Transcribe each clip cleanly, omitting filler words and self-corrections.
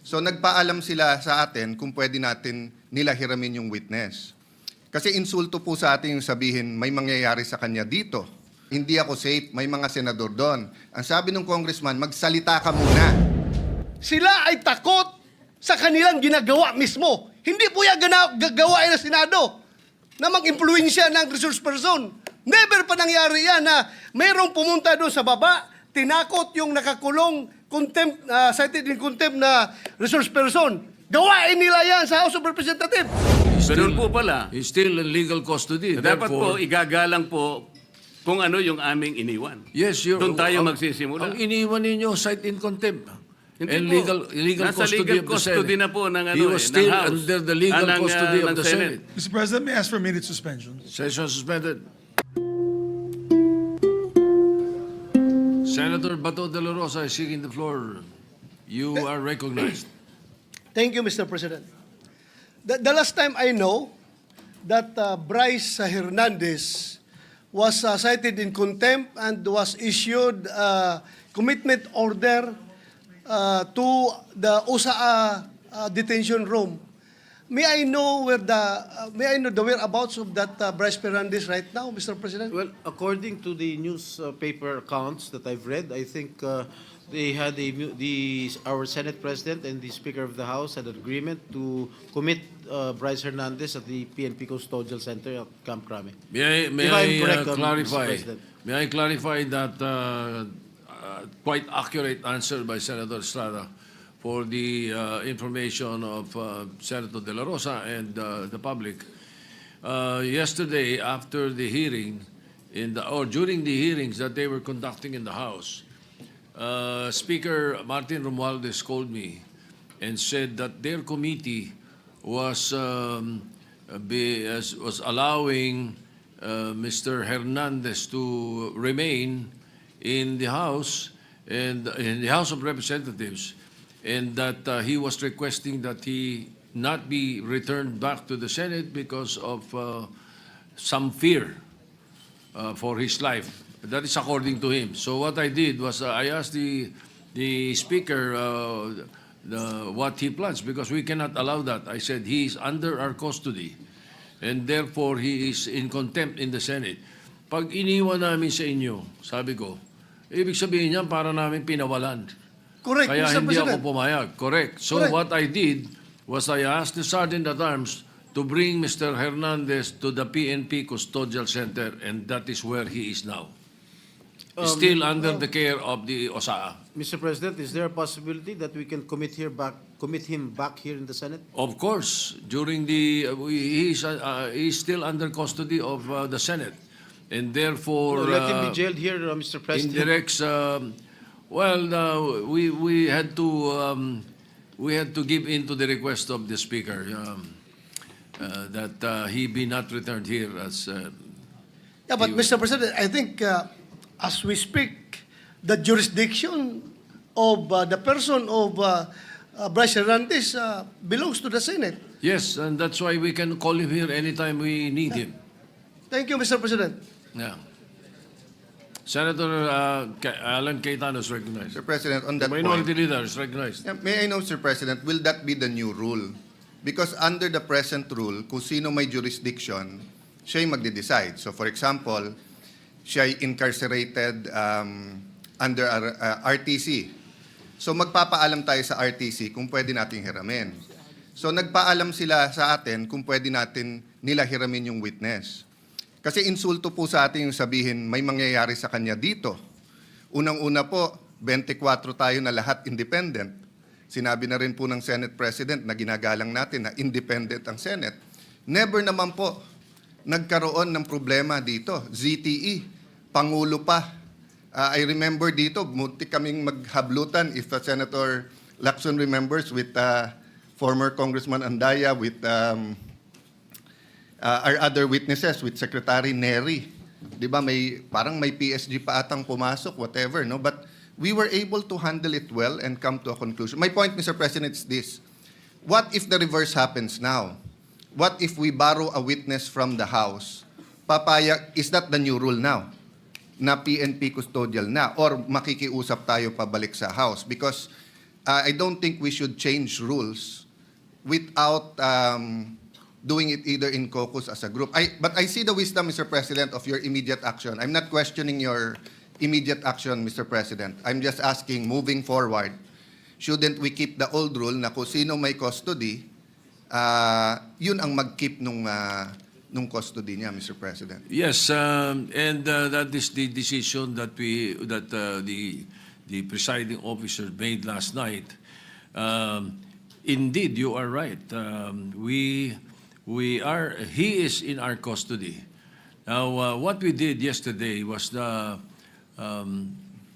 So nagpaalam sila sa atin kung pwede natin nila hiramin yung witness. Kasi insulto po sa atin yung sabihin, may mangyayari sa kanya dito. Hindi ako safe, may mga senador doon. Ang sabi ng congressman, magsalita ka muna. Sila ay takot sa kanilang ginagawa mismo. Hindi po yan gagawain ng Senado na mag-impluensya ng resource person. Never pa nangyari yan na mayroong pumunta doon sa baba, tinakot yung nakakulong contempt, cited in contempt na resource person. Gawain nila yan sa House of Representatives. Ganun po pala. He's still in legal custody. Dapat po, Therefore, igagalang po kung ano yung aming iniwan. yes, Doon tayo magsisimula. Ang iniwan ninyo, cite in contempt. Hindi And po. legal Nasa custody legal of the custody Senate. na po ng ano He was ng still House. under the legal ng, custody of ng the Senate. Mr. President, may I ask for a minute suspension? Session suspended. Senator Bato de la Rosa is seeking the floor. You are recognized. Thank you, Mr. President. The last time I know that Brice Hernandez was cited in contempt and was issued commitment order to the USA detention room. May I know the whereabouts of that Brice Hernandez right now, Mr. President? Well, according to the newspaper accounts that I've read, I think they had our Senate President and the Speaker of the House had an agreement to commit Brice Hernandez at the PNP Custodial Center at Camp Crame. May If I'm I correct, Mr. clarify? President. May I clarify that quite accurate answer by Senator Estrada for the information of Senator De La Rosa and the public. Yesterday, after the hearing, or during the hearings that they were conducting in the House, Speaker Martin Romualdez called me and said that their committee was allowing Mr. Hernandez to remain in the House and in the House of Representatives, and that he was requesting that he not be returned back to the Senate because of some fear for his life. That is according to him. So what I did was I asked the Speaker what he plans, because we cannot allow that. I said he is under our custody and therefore he is in contempt in the Senate. Pag iniwan namin sa inyo, sabi ko, ibig sabihin niyan para namin pinawalan. Correct, Kaya Mr. hindi President. ako pumayag. Correct. So Correct. what I did was I asked the Sergeant at Arms to bring Mr. Hernandez to the PNP Custodial Center, and that is where he is now. Still under the care of the OSAA. Mr. President, is there a possibility that we can commit him back here in the Senate? Of course, during the he is still under custody of the Senate, and therefore No, let him be jailed here, Mr. President. indirects. We had to give in to the request of the Speaker that he be not returned here as. Yeah, but Mr. President, I think as we speak, the jurisdiction of the person of Brice Hernandez belongs to the Senate. Yes, and that's why we can call him here anytime we need him. Thank you, Mr. President. Yeah. Senator Alan Cayetano is recognized. Sir President, on that The point, minority leader is recognized. yeah, may I know, Sir President, will that be the new rule? Because under the present rule, kung sino may jurisdiction, siya yung magde-decide. So for example, siya ay incarcerated under RTC. So magpapaalam tayo sa RTC kung pwede nating hiramin. So nagpaalam sila sa atin kung pwede natin nila hiramin yung witness. Kasi insulto po sa atin yung sabihin, may mangyayari sa kanya dito. Unang-una po, 24 tayo na lahat independent. Sinabi na rin po ng Senate President na ginagalang natin na independent ang Senate. Never naman po nagkaroon ng problema dito. ZTE, Pangulo pa. I remember dito, muntik kaming maghablutan, if Senator Lacson remembers, with former Congressman Andaya, with our other witnesses, with Secretary Neri. Di ba, parang may PSG pa atang pumasok, whatever, no? But we were able to handle it well and come to a conclusion. My point, Mr. President, is this. What if the reverse happens now? What if we borrow a witness from the House? Is that the new rule now? Na PNP custodial na? Or makikiusap tayo pabalik sa House? Because I don't think we should change rules without doing it either in caucus as a group. But I see the wisdom, Mr. President, of your immediate action. I'm not questioning your immediate action, Mr. President. I'm just asking, moving forward, shouldn't we keep the old rule na kung sino may custody, yun ang mag-keep nung custody niya, Mr. President? Yes, and that is the decision that the presiding officer made last night. Indeed, you are right. He is in our custody. Now, what we did yesterday was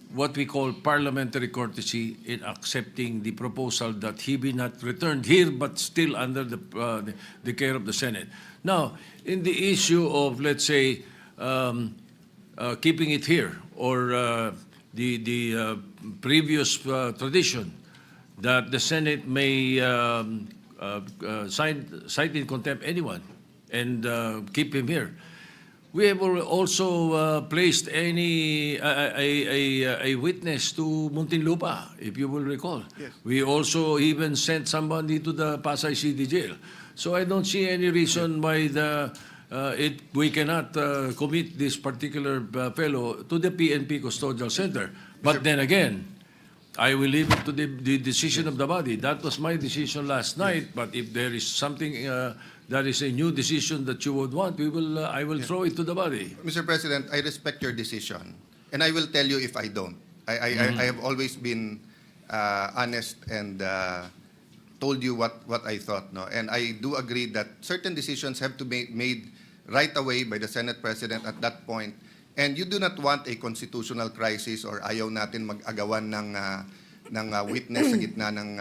what we call parliamentary courtesy in accepting the proposal that he be not returned here, but still under the care of the Senate. Now, in the issue of, let's say, keeping it here, or the previous tradition that the Senate may cite in contempt anyone and keep him here. We have also placed a witness to Muntinlupa, if you will recall. Yes. We also even sent somebody to the Pasay City Jail. So I don't see any reason why we cannot commit this particular fellow to the PNP Custodial Center. But then again, I will leave it to the decision of the body. That was my decision last night. But if there is something that is a new decision that you would want, I will throw it to the body. Mr. President, I respect your decision, and I will tell you if I don't. I have always been honest and told you what I thought, no? And I do agree that certain decisions have to be made right away by the Senate President at that point. And you do not want a constitutional crisis or ayaw natin mag-agawan ng witness sa gitna ng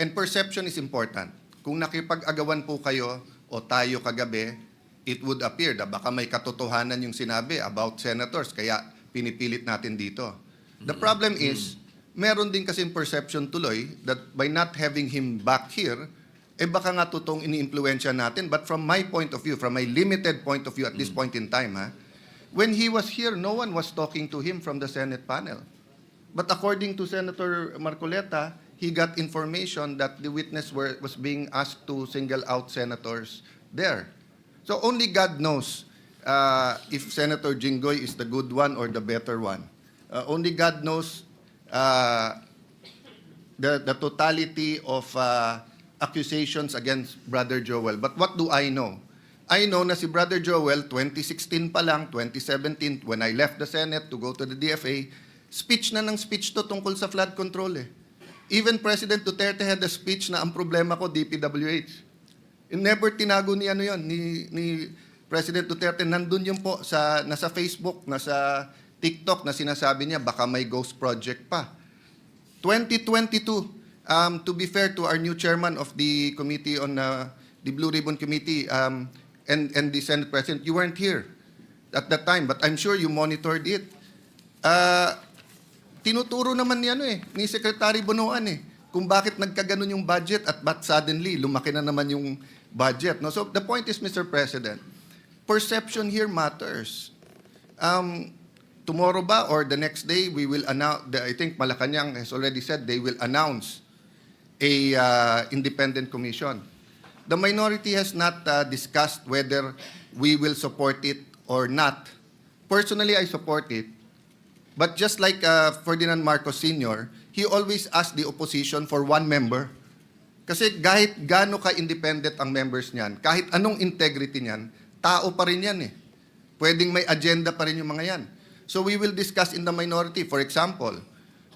and perception is important. Kung nakipag-agawan po kayo o tayo kagabi, it would appear na baka may katotohanan yung sinabi about senators, kaya pinipilit natin dito. The problem is, meron din kasing perception tuloy that by not having him back here, baka nga totoong ini-impluwensya natin. But from my point of view, from my limited point of view at this point in time, when he was here, no one was talking to him from the Senate panel. But according to Senator Marcoleta, he got information that the witness was being asked to single out senators there. So only God knows if Senator Jinggoy is the good one or the better one. Only God knows the totality of accusations against Brother Joel. But what do I know? I know na si Brother Joel, 2016 pa lang, 2017, when I left the Senate to go to the DFA, speech na ng speech to tungkol sa flood control eh. Even President Duterte had a speech na ang problema ko, DPWH. Never tinago ni ni President Duterte. Nandun yun po, nasa Facebook, nasa TikTok na sinasabi niya, baka may ghost project pa. 2022, to be fair to our new chairman of the committee on the Blue Ribbon Committee and the Senate President, you weren't here at that time, but I'm sure you monitored it. Tinuturo naman ni Secretary Bonoan kung bakit nagkaganon yung budget at ba't suddenly lumaki na naman yung budget. No? So the point is, Mr. President, perception here matters. Tomorrow ba or the next day, we will announce, I think Malacanang has already said they will announce a independent commission. The minority has not discussed whether we will support it or not. Personally, I support it. But just like Ferdinand Marcos Sr., he always asked the opposition for one member. Kasi kahit gaano ka-independent ang members niyan, kahit anong integrity niyan, tao pa rin yan eh. Pwedeng may agenda pa rin yung mga yan. So we will discuss in the minority. For example,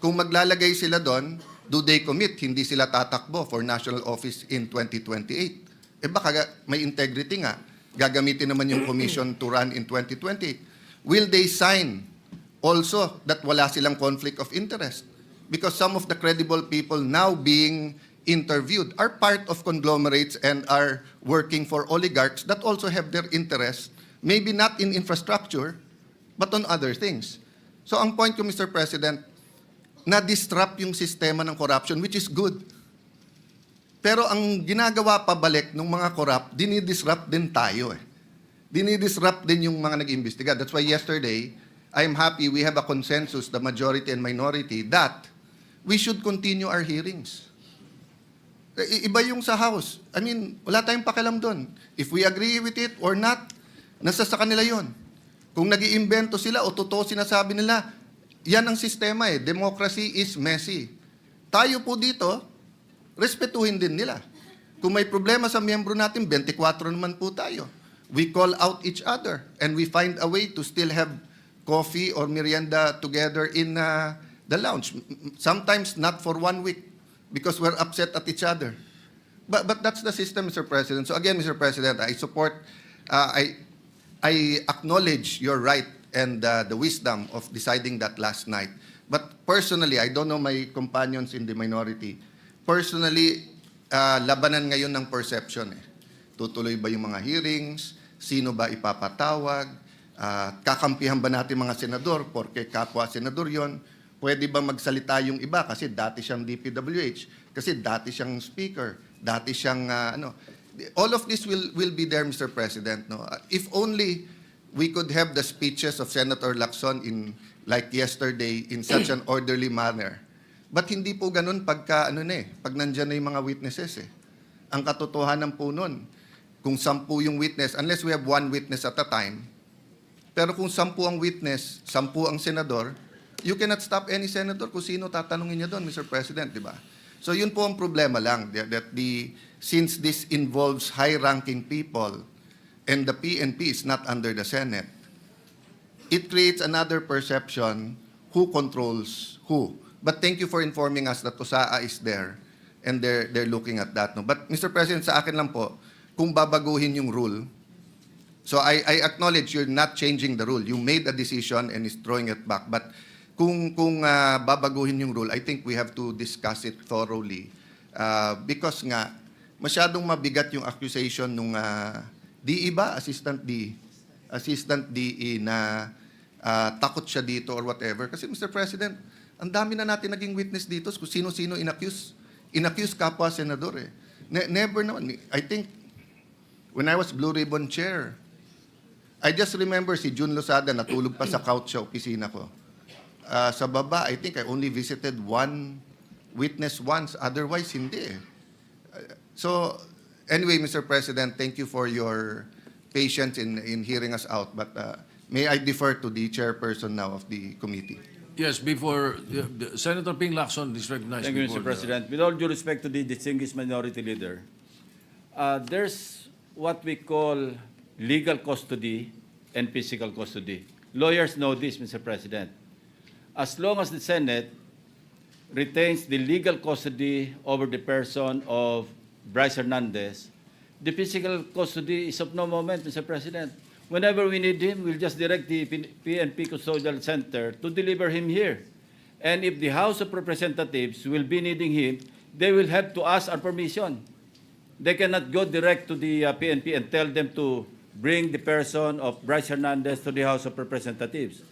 kung maglalagay sila doon, do they commit? Hindi sila tatakbo for national office in 2028. Baka may integrity nga. Gagamitin naman yung commission to run in 2028. Will they sign also that wala silang conflict of interest? Because some of the credible people now being interviewed are part of conglomerates and are working for oligarchs that also have their interest, maybe not in infrastructure, but on other things. So ang point ko, Mr. President, na-disrupt yung sistema ng corruption, which is good. Pero ang ginagawa pabalik ng mga corrupt, dinidisrupt din tayo eh. Dinidisrupt din yung mga nag-imbestiga. That's why yesterday, I'm happy we have a consensus, the majority and minority, that we should continue our hearings. Iba yung sa House. I mean, wala tayong pakialam doon. If we agree with it or not, nasa sa kanila yon. Kung nag-iimbento sila o totoo sinasabi nila, yan ang sistema eh. Democracy is messy. Tayo po dito, respetuhin din nila. Kung may problema sa miyembro natin, 24 naman po tayo. We call out each other and we find a way to still have coffee or merienda together in the lounge. Sometimes not for 1 week because we're upset at each other. But that's the system, Mr. President. So again, Mr. President, I support, I acknowledge your right and the wisdom of deciding that last night. But personally, I don't know my companions in the minority. Personally, labanan ngayon ng perception. Tutuloy ba yung mga hearings? Sino ba ipapatawag? Kakampihan ba natin mga senador? Porque kapwa senador yon. Pwede ba magsalita yung iba? Kasi dati siyang DPWH. Kasi dati siyang speaker. Dati siyang all of this will be there, Mr. President. No? If only we could have the speeches of Senator Lacson in like yesterday in such an orderly manner. But hindi po ganun pagka pag nandiyan na yung mga witnesses eh. Ang katotohanan po nun, kung 10 yung witness, unless we have 1 witness at a time, pero kung 10 ang witness, 10 ang senador, you cannot stop any senator kung sino tatanungin niya doon, Mr. President, di ba? So yun po ang problema lang, that since this involves high-ranking people and the PNP is not under the Senate, it creates another perception who controls who. But thank you for informing us that USAA is there and they're looking at that. No? But Mr. President, sa akin lang po, kung babaguhin yung rule, so I acknowledge you're not changing the rule. You made a decision and is throwing it back. But kung babaguhin yung rule, I think we have to discuss it thoroughly. Because nga, masyadong mabigat yung accusation nung DE ba? Assistant DE na takot siya dito or whatever. Kasi Mr. President, ang dami na natin naging witness dito kung sino-sino inaccuse. Inaccuse kapwa senador eh. Never naman. I think, when I was Blue Ribbon Chair, I just remember si Jun Losada natulog pa sa couch sa opisina ko. Sa baba, I think I only visited 1 witness once. Otherwise, hindi eh. So, anyway, Mr. President, thank you for your patience in hearing us out. But may I defer to the chairperson now of the committee. Yes, before Senator Ping Lacson is recognized. Thank you, before Mr. President. With all due respect to the distinguished minority leader, there's what we call legal custody and physical custody. Lawyers know this, Mr. President. As long as the Senate retains the legal custody over the person of Brice Hernandez, the physical custody is of no moment, Mr. President. Whenever we need him, we'll just direct the PNP Custodial Center to deliver him here. And if the House of Representatives will be needing him, they will have to ask our permission. They cannot go direct to the PNP and tell them to bring the person of Brice Hernandez to the House of Representatives.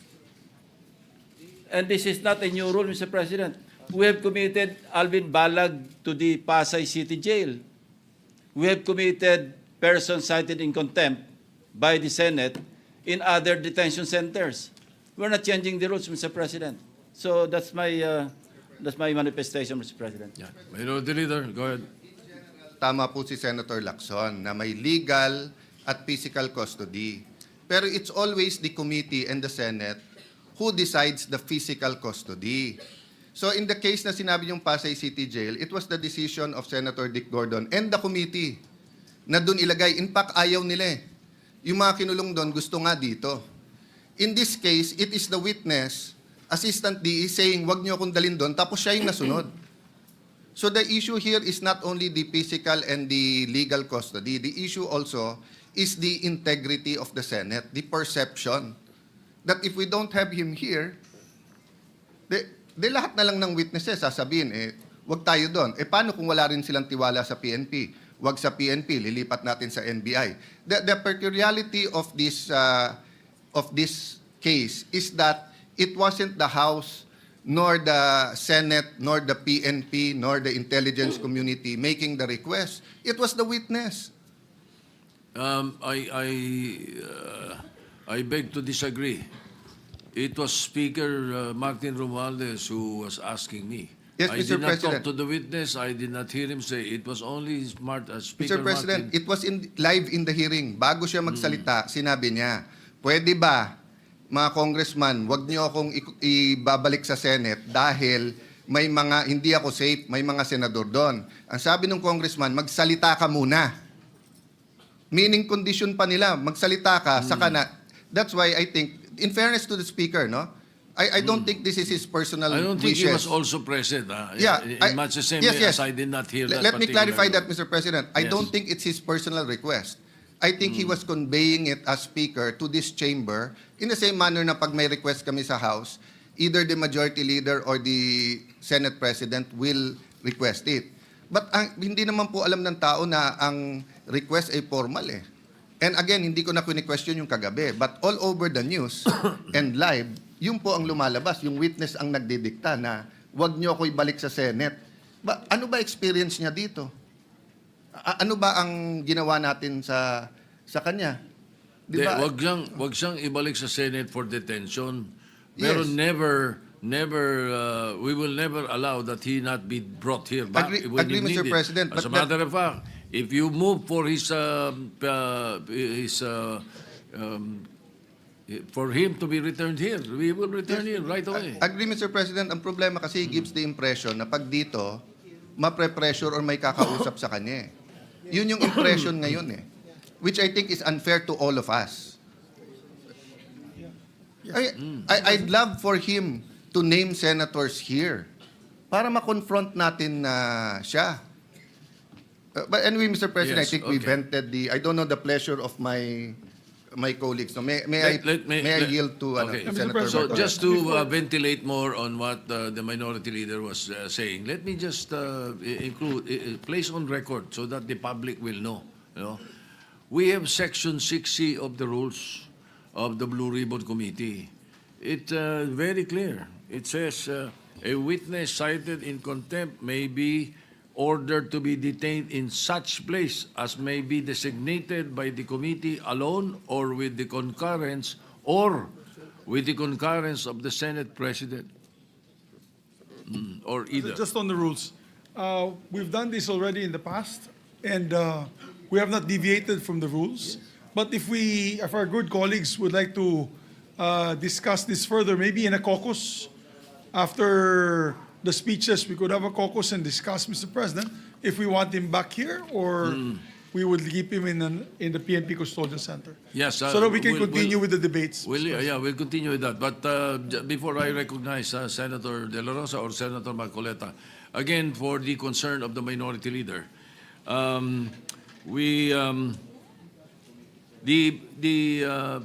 And this is not a new rule, Mr. President. We have committed Alvin Balag to the Pasay City Jail. We have committed persons cited in contempt by the Senate in other detention centers. We're not changing the rules, Mr. President. So that's my manifestation, Mr. President. Yeah. Minority Leader, go ahead. Tama po si Senator Lacson na may legal at physical custody. Pero it's always the committee and the Senate who decides the physical custody. So in the case na sinabi yung Pasay City Jail, it was the decision of Senator Dick Gordon and the committee na doon ilagay. In fact, ayaw nila eh. Yung mga kinulong doon, gusto nga dito. In this case, it is the witness, Assistant DE, saying, wag niyo akong dalhin doon, tapos siya yung nasunod. So the issue here is not only the physical and the legal custody. The issue also is the integrity of the Senate, the perception that if we don't have him here, de lahat na lang ng witnesses sasabihin, wag tayo doon. Paano kung wala rin silang tiwala sa PNP? Wag sa PNP, lilipat natin sa NBI. The peculiarity of this case is that it wasn't the House, nor the Senate, nor the PNP, nor the intelligence community making the request. It was the witness. I beg to disagree. It was Speaker Martin Romualdez who was asking me Yes, I Mr. did not President. talk to the witness. I did not hear him say it was only Speaker Mr. President, Martin. it was live in the hearing. Bago siya magsalita, sinabi niya, pwede ba, mga congressman, wag niyo akong ibabalik sa Senate dahil may mga, hindi ako safe, may mga senador doon. Ang sabi ng congressman, magsalita ka muna. Meaning condition pa nila, magsalita ka, saka na. That's why I think, in fairness to the Speaker, no? I don't think this is his personal I don't think he wishes. was also present. Yeah, in much the same yes, way yes. as I did not hear that. Let me clarify that, particular- Mr. President. I Yes. don't think it's his personal request. I think he was conveying it as Speaker to this chamber in the same manner na pag may request kami sa House, either the Majority Leader or the Senate President will request it. But hindi naman po alam ng tao na ang request ay formal eh. And again, hindi ko na question yung kagabi. But all over the news and live, yun po ang lumalabas. Yung witness ang nagdidikta na wag niyo ako ibalik sa Senate. Ano ba experience niya dito? Ano ba ang ginawa natin sa kanya? Di De, ba? wag siyang ibalik sa Senate for detention. Pero Yes. we will never allow that he not be brought here back Agree- when agree, he Mr. needed. President, As a but matter of fact, if you move for for him to be returned here, we will return here right away. Agree, Mr. President. Ang problema kasi gives the impression na pag dito, mapre-pressure or may kakausap sa kanya eh. Yun yung impression ngayon eh. Which I think is unfair to all of us. I'd love for him to name senators here para ma-confront natin siya. But anyway, Mr. President, Yes, I think we okay. vented I don't know the pleasure of my colleagues. No, may I yield to okay. Senator So Marcoleta? just to ventilate more on what the minority leader was saying, let me just place on record so that the public will know. You know, we have Section 6C of the rules of the Blue Ribbon Committee. It's very clear. It says a witness cited in contempt may be ordered to be detained in such place as may be designated by the committee alone or with the concurrence of the Senate President. Or either. Just on the rules. We've done this already in the past, and we have not deviated from the rules. But if our good colleagues would like to discuss this further, maybe in a caucus, after the speeches, we could have a caucus and discuss, Mr. President, if we want him back here or we would keep him in the PNP Custodial Center. Yes, So that we can we'll- continue with the debates. We'll continue with that. But before I recognize Senator De La Rosa or Senator Marcoleta, again, for the concern of the minority leader, the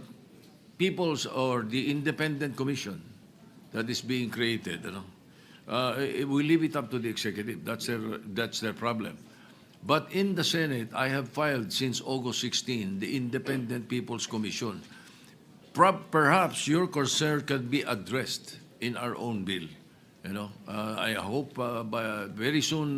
People's or the Independent Commission that is being created, we leave it up to the executive. That's their problem. But in the Senate, I have filed since August 16 the Independent People's Commission. Perhaps your concern can be addressed in our own bill. I hope very soon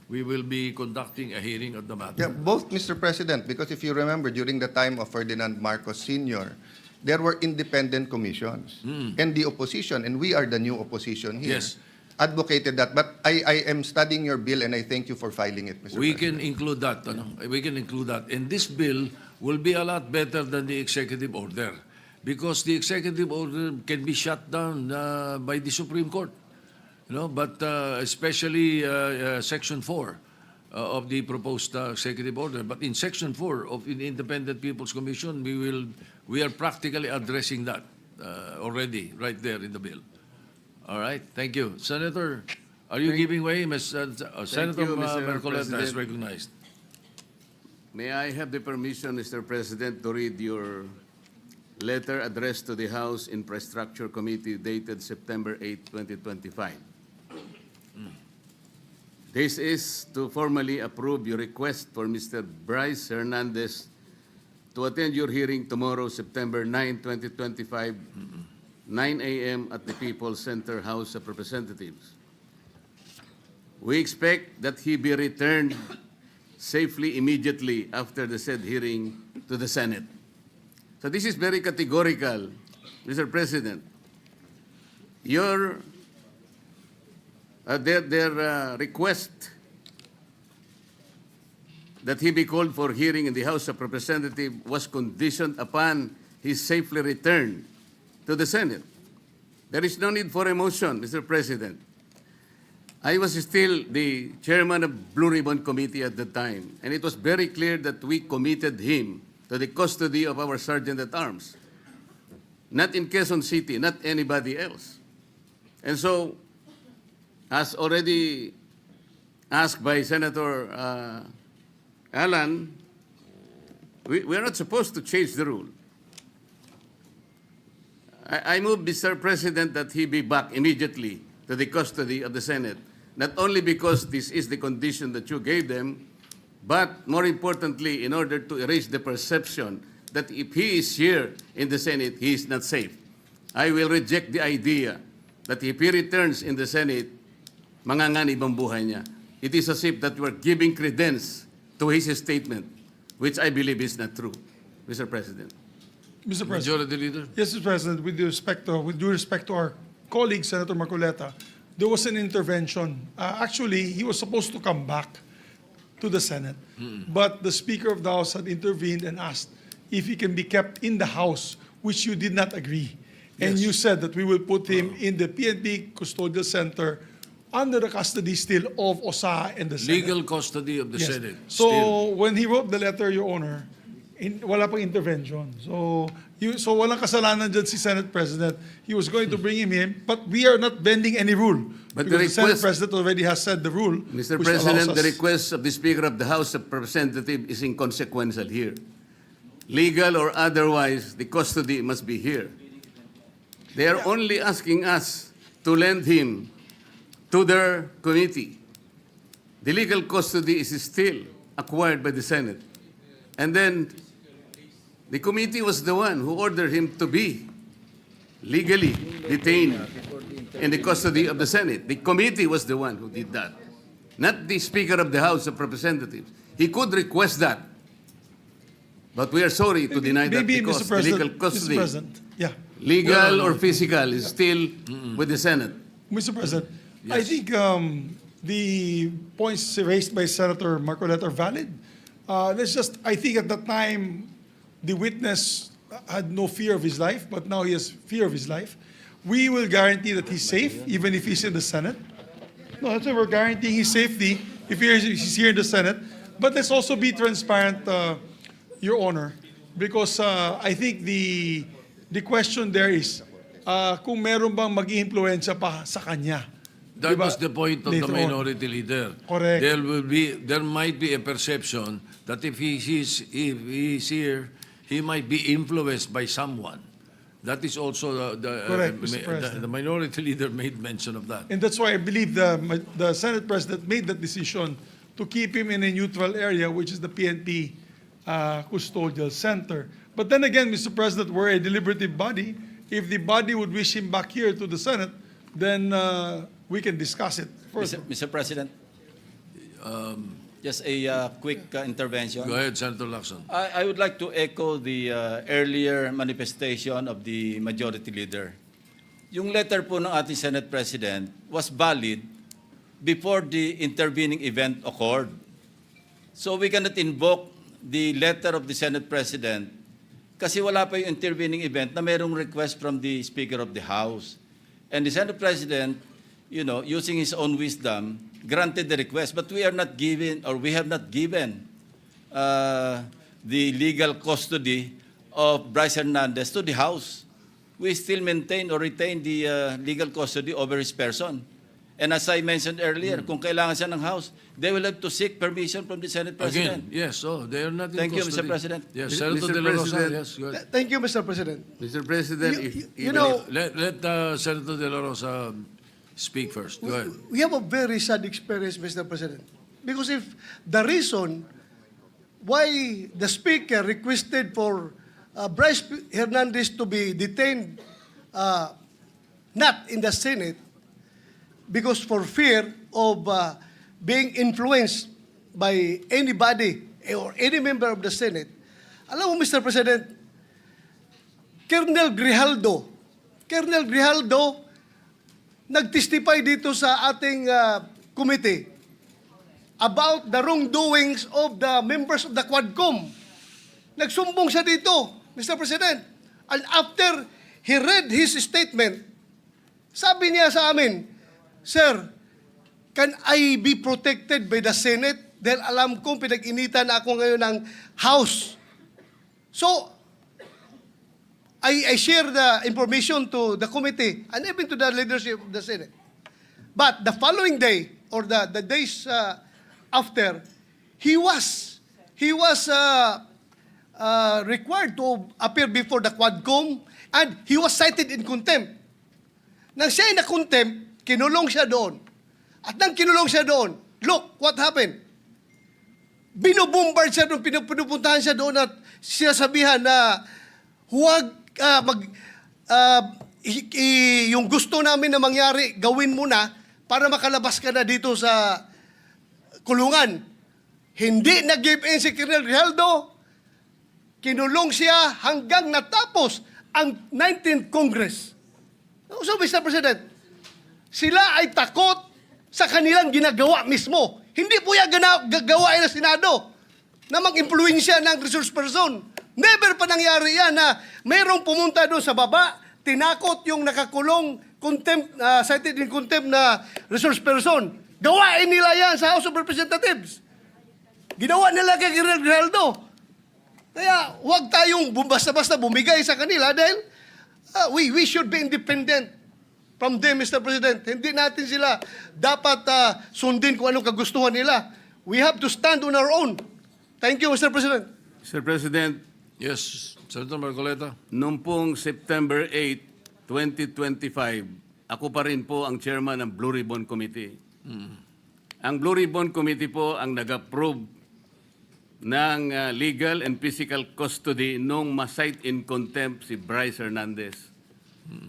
we will be conducting a hearing of the matter. Yeah, both, Mr. President, because if you remember, during the time of Ferdinand Marcos Sr., there were independent commissions. And the opposition, and we are the new opposition here, Yes. advocated that. But I am studying your bill, and I thank you for filing it, Mr. We President. can include that. We can include that. And this bill will be a lot better than the executive order because the executive order can be shut down by the Supreme Court. But especially Section 4 of the proposed executive order. But in Section 4 of the Independent People's Commission, we are practically addressing that already right there in the bill. All right, thank you. Senator, are you giving way? Senator you, Mr. Marcoleta is President. recognized. May I have the permission, Mr. President, to read your letter addressed to the House Infrastructure Committee dated September 8, 2025. This is to formally approve your request for Mr. Brice Hernandez to attend your hearing tomorrow, September 9, 2025, 9 a.m. at the People's Center House of Representatives. We expect that he be returned safely immediately after the said hearing to the Senate. So this is very categorical, Mr. President. Your their request that he be called for hearing in the House of Representatives was conditioned upon his safely return to the Senate. There is no need for a motion, Mr. President. I was still the chairman of Blue Ribbon Committee at the time, and it was very clear that we committed him to the custody of our Sergeant at Arms. Not in Quezon City, not anybody else. And so, as already asked by Senator Alan, we are not supposed to change the rule. I move, Mr. President, that he be back immediately to the custody of the Senate, not only because this is the condition that you gave them, but more importantly, in order to erase the perception that if he is here in the Senate, he is not safe. I will reject the idea that if he returns in the Senate, manganganib ang buhay niya. It is as if that we're giving credence to his statement, which I believe is not true, Mr. President. Mr. President. Majority Leader? Yes, Mr. President, with due respect to our colleague, Senator Marcoleta, there was an intervention. Actually, he was supposed to come back to the Senate, but the Speaker of the House had intervened and asked if he can be kept in the House, which you did not agree. And Yes. you said that we will put him in the PNP Custodial Center under the custody still of OSA and the Senate. Legal custody of the Yes. Senate. So Still. when he wrote the letter, Your Honor, wala pang intervention. So walang kasalanan dyan si Senate President. He was going to bring him in, but we are not bending any rule. But the because the Senate request- President already has said the rule. Mr. which President, allows the us- request of the Speaker of the House of Representatives is inconsequential here. Legal or otherwise, the custody must be here. They are only asking us to lend him to their committee. The legal custody is still acquired by the Senate. And then the committee was the one who ordered him to be legally detained in the custody of the Senate. The committee was the one who did that, not the Speaker of the House of Representatives. He could request that, but we are sorry to deny that Maybe, because Mr. the President, legal custody, Mr. President, yeah. legal or physical, is still with the Senate. Mr. President, I think the points raised by Senator Marcoleta are valid. I think at that time, the witness had no fear of his life, but now he has fear of his life. We will guarantee that he's safe, even if he's in the Senate. No, that's why we're guaranteeing his safety if he's here in the Senate. But let's also be transparent, Your Honor, because I think the question there is, kung meron bang mag-iimpluwensya pa sa kanya. That Diba? was the point of the Later on. minority leader. Correct. There might be a perception that if he's here, he might be influenced by someone. That is also Correct, Mr. President. the minority leader made mention of that. And that's why I believe the Senate President made that decision to keep him in a neutral area, which is the PNP Custodial Center. But then again, Mr. President, we're a deliberative body. If the body would wish him back here to the Senate, then we can discuss it further. Mr. President, just a quick intervention. Go ahead, Senator Lacson. I would like to echo the earlier manifestation of the majority leader. Yung letter po ng ating Senate President was valid before the intervening event occurred. So we cannot invoke the letter of the Senate President kasi wala pa yung intervening event na mayroong request from the Speaker of the House. And the Senate President, using his own wisdom, granted the request, but we have not given the legal custody of Brice Hernandez to the House. We still maintain or retain the legal custody over his person. And as I mentioned earlier, kung kailangan siya ng House, they will have to seek permission from the Senate President. Again, yes, they are not in Thank you, custody. Mr. President. Yes, Mr. Senator De La Rosa, President. yes, go ahead. Thank you, Mr. President. Mr. President, You know, Let Senator De La Rosa speak first. Go ahead. we have a very sad experience, Mr. President. Because if the reason why the Speaker requested for Brice Hernandez to be detained not in the Senate because for fear of being influenced by anybody or any member of the Senate, alam mo, Mr. President, Colonel Grijaldo nag-testify dito sa ating committee about the wrongdoings of the members of the Quadcom. Nagsumbong siya dito, Mr. President. And after he read his statement, sabi niya sa amin, Sir, can I be protected by the Senate? Dahil alam kong pinag-initan ako ngayon ng House. So, I share the information to the committee and even to the leadership of the Senate. But the following day, or the days after, he was required to appear before the Quadcom and he was cited in contempt. Nang siya ay na-contempt, kinulong siya doon. At nang kinulong siya doon, look what happened. Binubombard siya doon, pinupuntahan siya doon at sinasabihan na huwag yung gusto namin na mangyari, gawin mo na para makalabas ka na dito sa kulungan. Hindi nag-give in si Colonel Grijaldo, kinulong siya hanggang natapos ang 19th Congress. So, Mr. President, sila ay takot sa kanilang ginagawa mismo. Hindi po yan gagawain ng Senado na mag-impluensya ng resource person. Never pa nangyari yan na mayroong pumunta doon sa baba, tinakot yung nakakulong, contempt, cited in contempt na resource person. Gawain nila yan sa House of Representatives. Ginawa nila kay Colonel Grijaldo. Kaya huwag tayong basta-basta bumigay sa kanila dahil we should be independent from them, Mr. President. Hindi natin sila dapat sundin kung anong kagustuhan nila. We have to stand on our own. Thank you, Mr. President. Mr. President, Yes, Senator Marcoleta. noong pong September 8, 2025, ako pa rin po ang chairman ng Blue Ribbon Committee. Ang Blue Ribbon Committee po ang nag-approve ng legal and physical custody nung ma-cite in contempt si Brice Hernandez.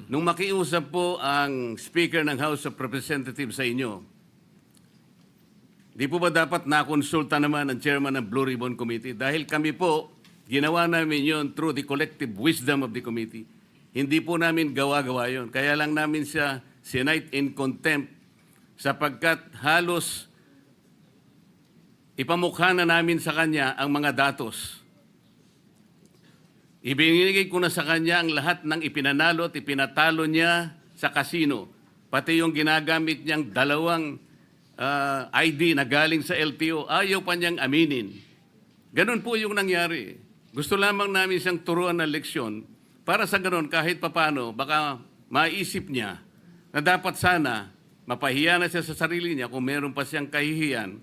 Nung makiusap po ang Speaker ng House of Representatives sa inyo, di po ba dapat nakonsulta naman ang chairman ng Blue Ribbon Committee? Dahil kami po, ginawa namin yon through the collective wisdom of the committee. Hindi po namin gawa-gawa yon. Kaya lang namin siya sinite in contempt sapagkat halos ipamukha na namin sa kanya ang mga datos. Ibinigay ko na sa kanya ang lahat ng ipinanalo at ipinatalo niya sa kasino. Pati yung ginagamit niyang dalawang ID na galing sa LTO, ayaw pa niyang aminin. Ganun po yung nangyari. Gusto lamang namin siyang turuan ng leksyon para sa ganun kahit papano baka maisip niya na dapat sana mapahiya na siya sa sarili niya kung meron pa siyang kahihiyan.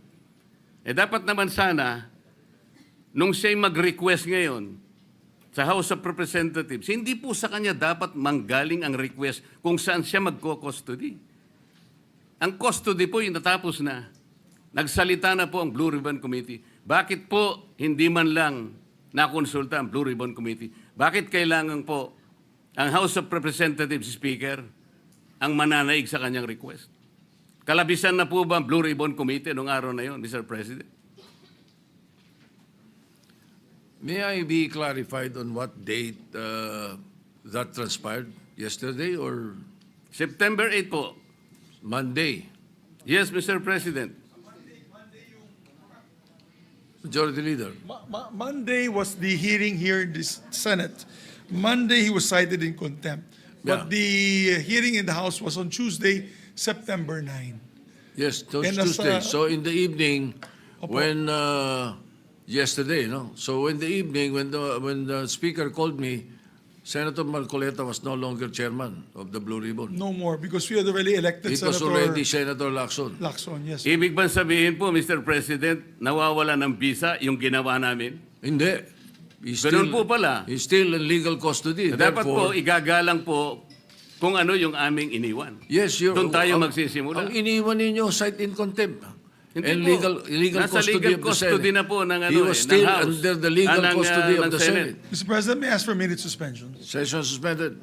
Dapat naman sana nung siya'y mag-request ngayon sa House of Representatives, hindi po sa kanya dapat manggaling ang request kung saan siya magko-custody. Ang custody po yung natapos na. Nagsalita na po ang Blue Ribbon Committee. Bakit po hindi man lang nakonsulta ang Blue Ribbon Committee? Bakit kailangan po ang House of Representatives Speaker ang mananaig sa kanyang request? Kalabisan na po ba ang Blue Ribbon Committee noong araw na yon, Mr. President? May I be clarified on what date that transpired? Yesterday or September 8 po. Monday? Yes, Mr. President. Majority Leader. Monday was the hearing here in the Senate. Monday, he was cited in contempt. Yeah. But the hearing in the House was on Tuesday, September 9. Yes, And Tuesday. as, So in the evening, Opo. when yesterday, no. So in the evening, when the speaker called me, Senator Marcoleta was no longer chairman of the Blue Ribbon. No more, because we had already elected It was Senator already Senator Lacson. Lacson, yes. Ibig bang sabihin po, Mr. President, nawawala ng visa yung ginawa namin? Hindi. He's Ganun po pala. He's still in legal custody. Dapat po, Therefore, igagalang po kung ano yung aming iniwan. yes, Doon tayo magsisimula. Ang iniwan ninyo, cite in contempt. Hindi And po. legal Nasa custody legal of the custody Senate. na po ng, He was ng still House. under the legal ng, custody of ng the Senate. Mr. President, may I ask for a minute suspension? Session suspended.